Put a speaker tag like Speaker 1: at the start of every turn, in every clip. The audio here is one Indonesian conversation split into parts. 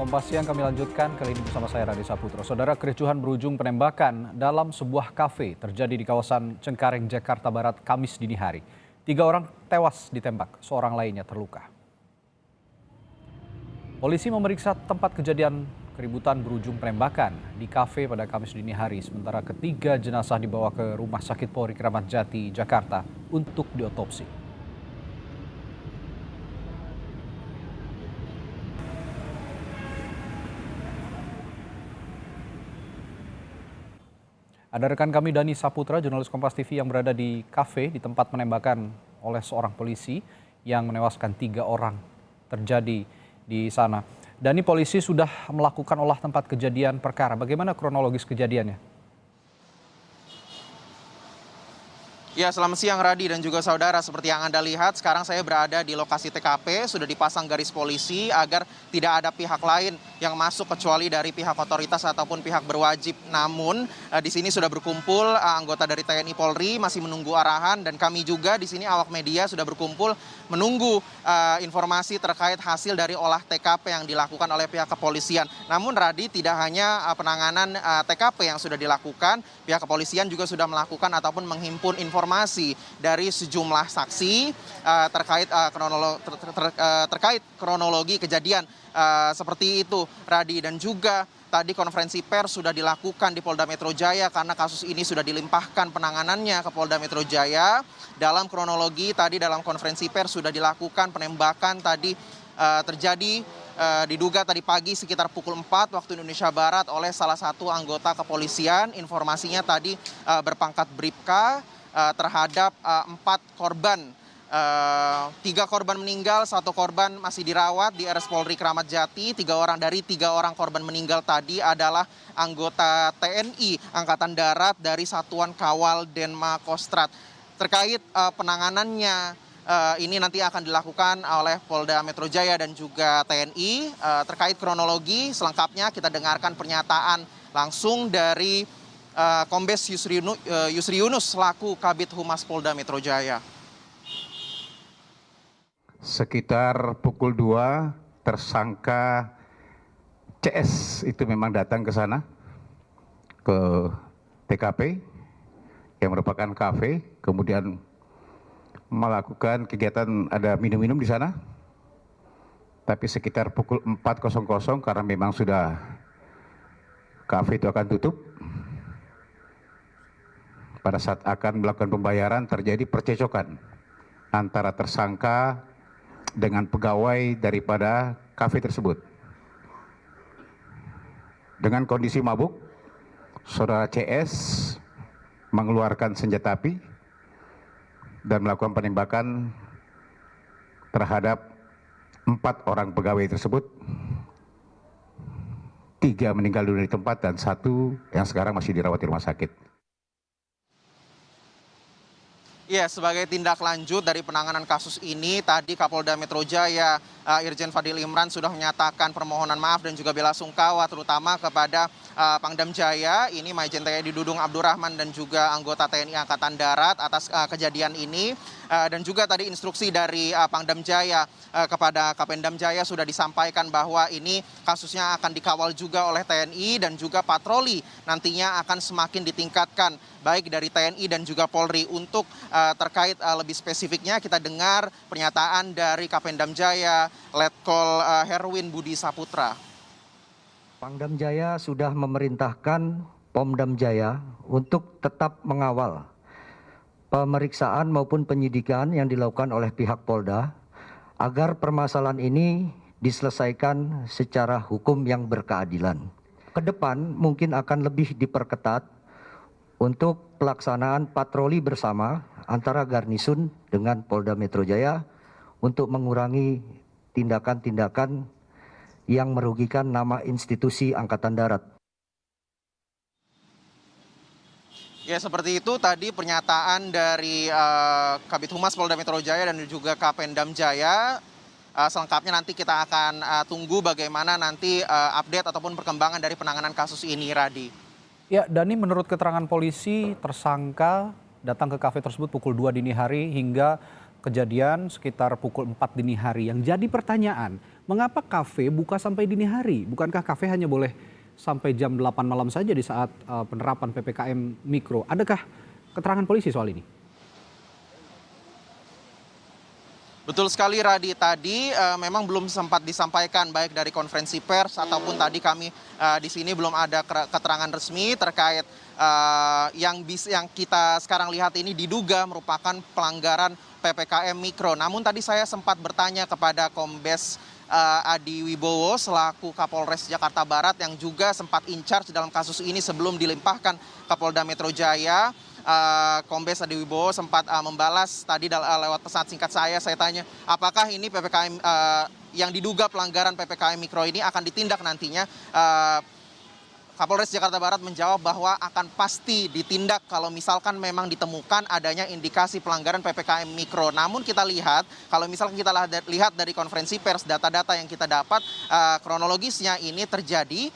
Speaker 1: Kompas Siang kami lanjutkan kali ini bersama saya Radi Saputra. Saudara, kericuhan berujung penembakan dalam sebuah kafe terjadi di kawasan Cengkareng, Jakarta Barat, Kamis dini hari. 3 orang tewas ditembak, seorang lainnya terluka. Polisi memeriksa tempat kejadian keributan berujung penembakan di kafe pada Kamis dini hari, sementara ketiga jenazah dibawa ke Rumah Sakit Polri Kramat Jati, Jakarta untuk diotopsi. Ada rekan kami Dani Saputra, jurnalis Kompas TV yang berada di kafe di tempat penembakan oleh seorang polisi yang menewaskan 3 orang terjadi di sana. Dani, polisi sudah melakukan olah tempat kejadian perkara. Bagaimana kronologis kejadiannya?
Speaker 2: Ya, selamat siang Radi dan juga saudara. Seperti yang Anda lihat, sekarang saya berada di lokasi TKP, sudah dipasang garis polisi agar tidak ada pihak lain yang masuk kecuali dari pihak otoritas ataupun pihak berwajib. Namun di sini sudah berkumpul anggota dari TNI Polri masih menunggu arahan, dan kami juga di sini awak media sudah berkumpul menunggu informasi terkait hasil dari olah TKP yang dilakukan oleh pihak kepolisian. Namun Radi, tidak hanya penanganan TKP yang sudah dilakukan, pihak kepolisian juga sudah melakukan ataupun menghimpun informasi dari sejumlah saksi terkait kronologi kejadian seperti itu, Radi. Dan juga tadi konferensi pers sudah dilakukan di Polda Metro Jaya karena kasus ini sudah dilimpahkan penanganannya ke Polda Metro Jaya. Dalam kronologi tadi dalam konferensi pers sudah dilakukan penembakan tadi terjadi diduga tadi pagi sekitar pukul 4 waktu Indonesia Barat oleh salah satu anggota kepolisian. Informasinya tadi berpangkat Bribka terhadap 4 korban. 3 korban meninggal, 1 korban masih dirawat di RS Polri Kramat Jati. 3 orang dari 3 orang korban meninggal tadi adalah anggota TNI Angkatan Darat dari Satuan Kawal Denma Kostrad. Terkait penanganannya ini nanti akan dilakukan oleh Polda Metro Jaya dan juga TNI. Terkait kronologi selengkapnya kita dengarkan pernyataan langsung dari Kombes Yusri Yunus selaku Kabid Humas Polda Metro Jaya.
Speaker 3: Sekitar pukul 2 tersangka CS itu memang datang ke sana, ke TKP yang merupakan kafe, kemudian melakukan kegiatan, ada minum-minum di sana. Tapi sekitar pukul 4.00 karena memang sudah kafe itu akan tutup. Pada saat akan melakukan pembayaran terjadi percecokan antara tersangka dengan pegawai daripada kafe tersebut. Dengan kondisi mabuk, saudara CS mengeluarkan senjata api dan melakukan penembakan terhadap 4 orang pegawai tersebut. 3 meninggal dunia di tempat dan 1 yang sekarang masih dirawat di rumah sakit.
Speaker 2: Ya, sebagai tindak lanjut dari penanganan kasus ini, tadi Kapolda Metro Jaya Irjen Fadil Imran sudah menyatakan permohonan maaf dan juga bela sungkawa terutama kepada Pangdam Jaya, ini Majen TNI Dudung Abdurrahman dan juga anggota TNI Angkatan Darat atas kejadian ini. Dan juga tadi instruksi dari Pangdam Jaya kepada Kapendam Jaya sudah disampaikan bahwa ini kasusnya akan dikawal juga oleh TNI dan juga patroli nantinya akan semakin ditingkatkan baik dari TNI dan juga Polri. Untuk terkait lebih spesifiknya kita dengar pernyataan dari Kapendam Jaya Letkol Herwin Budi Saputra.
Speaker 4: Pangdam Jaya sudah memerintahkan Pomdam Jaya untuk tetap mengawal pemeriksaan maupun penyidikan yang dilakukan oleh pihak Polda agar permasalahan ini diselesaikan secara hukum yang berkeadilan. Ke depan mungkin akan lebih diperketat untuk pelaksanaan patroli bersama antara Garnisun dengan Polda Metro Jaya untuk mengurangi tindakan-tindakan yang merugikan nama institusi Angkatan Darat.
Speaker 2: Ya, seperti itu tadi pernyataan dari Kabid Humas Polda Metro Jaya dan juga Kapendam Jaya. Selengkapnya nanti kita akan tunggu bagaimana nanti update ataupun perkembangan dari penanganan kasus ini, Radi.
Speaker 1: Ya, Dani, menurut keterangan polisi, tersangka datang ke kafe tersebut pukul 2 dini hari hingga kejadian sekitar pukul 4 dini hari. Yang jadi pertanyaan, mengapa kafe buka sampai dini hari? Bukankah kafe hanya boleh sampai jam 8 malam saja di saat penerapan PPKM Mikro? Adakah keterangan polisi soal ini?
Speaker 2: Betul sekali Radi, tadi memang belum sempat disampaikan baik dari konferensi pers ataupun tadi kami di sini belum ada keterangan resmi terkait yang kita sekarang lihat ini diduga merupakan pelanggaran PPKM Mikro. Namun tadi saya sempat bertanya kepada Kombes Adi Wibowo selaku Kapolres Jakarta Barat yang juga sempat in charge dalam kasus ini sebelum dilimpahkan ke Polda Metro Jaya. Kombes Adi Wibowo sempat membalas tadi lewat pesan singkat saya tanya apakah ini PPKM yang diduga pelanggaran PPKM Mikro ini akan ditindak nantinya. Kapolres Jakarta Barat menjawab bahwa akan pasti ditindak kalau misalkan memang ditemukan adanya indikasi pelanggaran PPKM Mikro. Namun kita lihat, kalau misalkan kita lihat dari konferensi pers data-data yang kita dapat, kronologisnya ini terjadi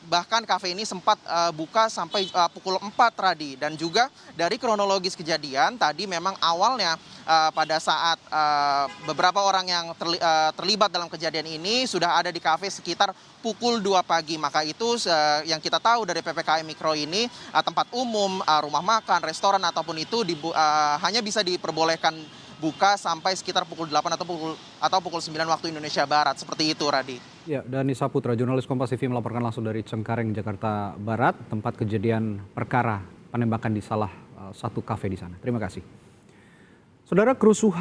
Speaker 2: bahkan kafe ini sempat buka sampai pukul 4 Radi. Dan juga dari kronologis kejadian tadi memang awalnya pada saat beberapa orang yang terlibat dalam kejadian ini sudah ada di kafe sekitar pukul 2 pagi. Maka itu yang kita tahu dari PPKM Mikro ini tempat umum, rumah makan, restoran ataupun itu hanya bisa diperbolehkan buka sampai sekitar pukul 8 atau pukul 9 waktu Indonesia Barat. Seperti itu, Radi.
Speaker 1: Ya, Dhani Saputra, jurnalis Kompas TV melaporkan langsung dari Cengkareng, Jakarta Barat, tempat kejadian perkara penembakan di salah satu kafe di sana. Terima kasih. Saudara, kerusuhan